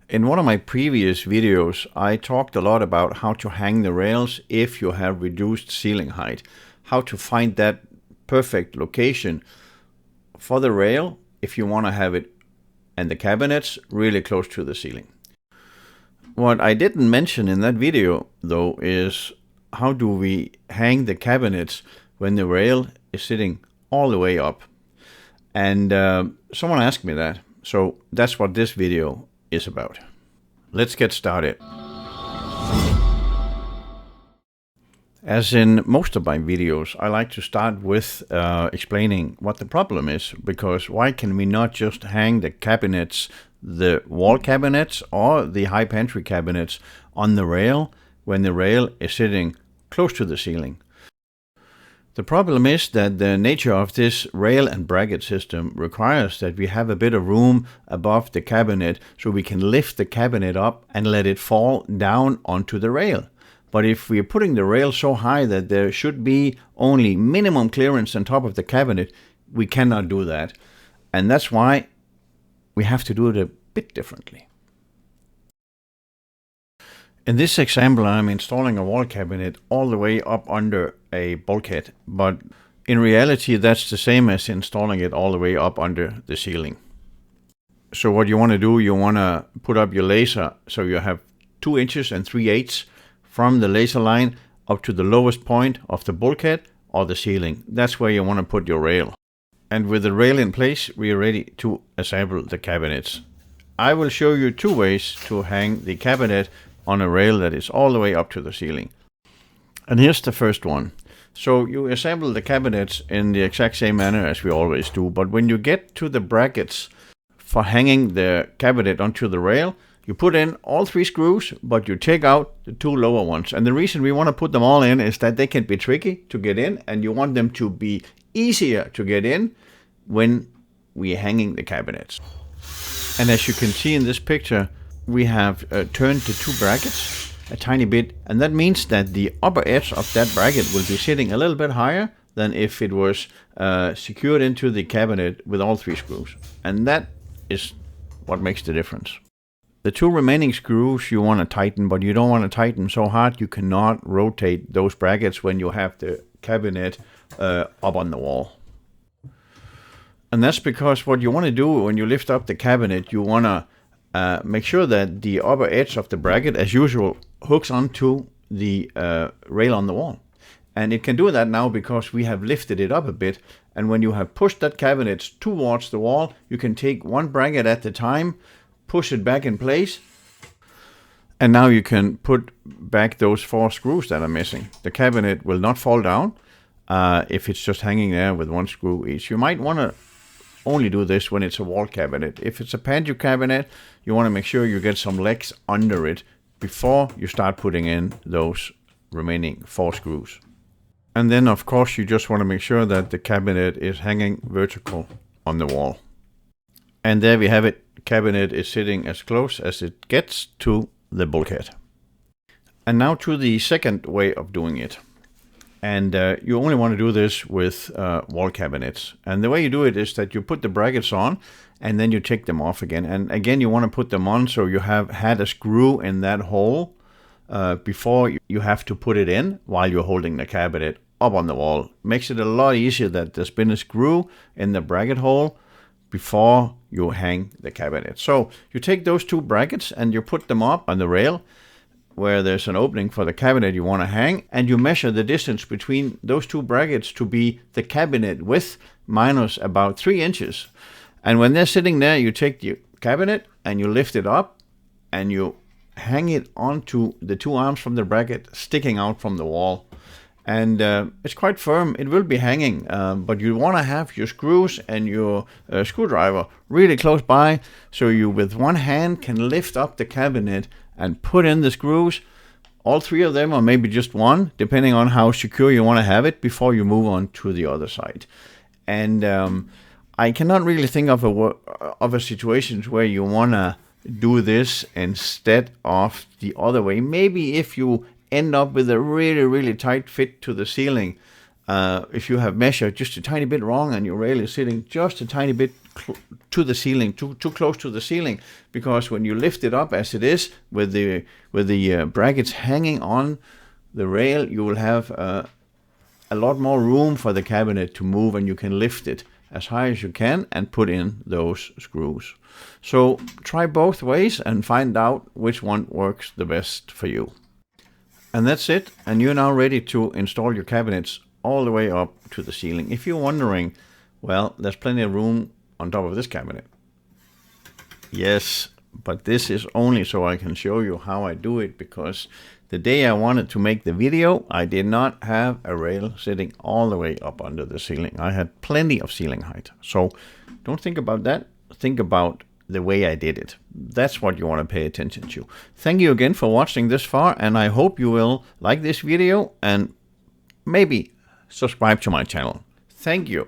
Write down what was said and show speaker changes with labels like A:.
A: In one of my previous videos, I talked a lot about how to hang the rails if you have reduced ceiling height, how to find that perfect location for the rail if you want to have it and the cabinets really close to the ceiling. What I didn't mention in that video, though, is how do we hang the cabinets when the rail is sitting all the way up. And someone asked me that, so that's what this video is about. Let's get started. As in most of my videos, I like to start with explaining what the problem is, because why can we not just hang the cabinets, the wall cabinets or the high pantry cabinets on the rail when the rail is sitting close to the ceiling? The problem is that the nature of this rail and bracket system requires that we have a bit of room above the cabinet so we can lift the cabinet up and let it fall down onto the rail. But if we're putting the rail so high that there should be only minimum clearance on top of the cabinet, we cannot do that. And that's why we have to do it a bit differently. In this example, I'm installing a wall cabinet all the way up under a bulkhead, but in reality, that's the same as installing it all the way up under the ceiling. So what you want to do, you want to put up your laser so you have 2 inches and 3/8 from the laser line up to the lowest point of the bulkhead or the ceiling. That's where you want to put your rail. And with the rail in place, we are ready to assemble the cabinets. I will show you 2 ways to hang the cabinet on a rail that is all the way up to the ceiling. And here's the first one. So you assemble the cabinets in the exact same manner as we always do, but when you get to the brackets for hanging the cabinet onto the rail, you put in all 3 screws, but you take out the 2 lower ones. And the reason we want to put them all in is that they can be tricky to get in, and you want them to be easier to get in when we're hanging the cabinets. And as you can see in this picture, we have turned the 2 brackets a tiny bit, and that means that the upper edge of that bracket will be sitting a little bit higher than if it was secured into the cabinet with all 3 screws. And that is what makes the difference. The 2 remaining screws you want to tighten, but you don't want to tighten so hard you cannot rotate those brackets when you have the cabinet up on the wall. And that's because what you want to do when you lift up the cabinet, you want to make sure that the upper edge of the bracket, as usual, hooks onto the rail on the wall. And it can do that now because we have lifted it up a bit. And when you have pushed that cabinet towards the wall, you can take 1 bracket at a time, push it back in place. And now you can put back those 4 screws that are missing. The cabinet will not fall down if it's just hanging there with 1 screw each. You might want to only do this when it's a wall cabinet. If it's a pantry cabinet, you want to make sure you get some legs under it before you start putting in those remaining 4 screws. And then of course you just want to make sure that the cabinet is hanging vertical on the wall. And there we have it. The cabinet is sitting as close as it gets to the bulkhead. And now to the second way of doing it. And you only want to do this with wall cabinets. And the way you do it is that you put the brackets on and then you take them off again. And again, you want to put them on so you have had a screw in that hole before you have to put it in while you're holding the cabinet up on the wall. Makes it a lot easier that there's been a screw in the bracket hole before you hang the cabinet. So you take those 2 brackets and you put them up on the rail where there's an opening for the cabinet you want to hang, and you measure the distance between those 2 brackets to be the cabinet width minus about 3 inches. And when they're sitting there, you take the cabinet and you lift it up and you hang it onto the 2 arms from the bracket sticking out from the wall. And it's quite firm. It will be hanging, but you want to have your screws and your screwdriver really close by so you with 1 hand can lift up the cabinet and put in the screws, all 3 of them, or maybe just 1, depending on how secure you want to have it before you move on to the other side. And I cannot really think of a situation where you want to do this instead of the other way. Maybe if you end up with a really, really tight fit to the ceiling, if you have measured just a tiny bit wrong and your rail is sitting just a tiny bit to the ceiling, too close to the ceiling, because when you lift it up as it is with the brackets hanging on the rail, you will have a lot more room for the cabinet to move, and you can lift it as high as you can and put in those screws. So try both ways and find out which one works the best for you. And that's it, and you're now ready to install your cabinets all the way up to the ceiling. If you're wondering, well, there's plenty of room on top of this cabinet. Yes, but this is only so I can show you how I do it, because the day I wanted to make the video, I did not have a rail sitting all the way up under the ceiling. I had plenty of ceiling height. So don't think about that. Think about the way I did it. That's what you want to pay attention to. Thank you again for watching this far, and I hope you will like this video and maybe subscribe to my channel. Thank you.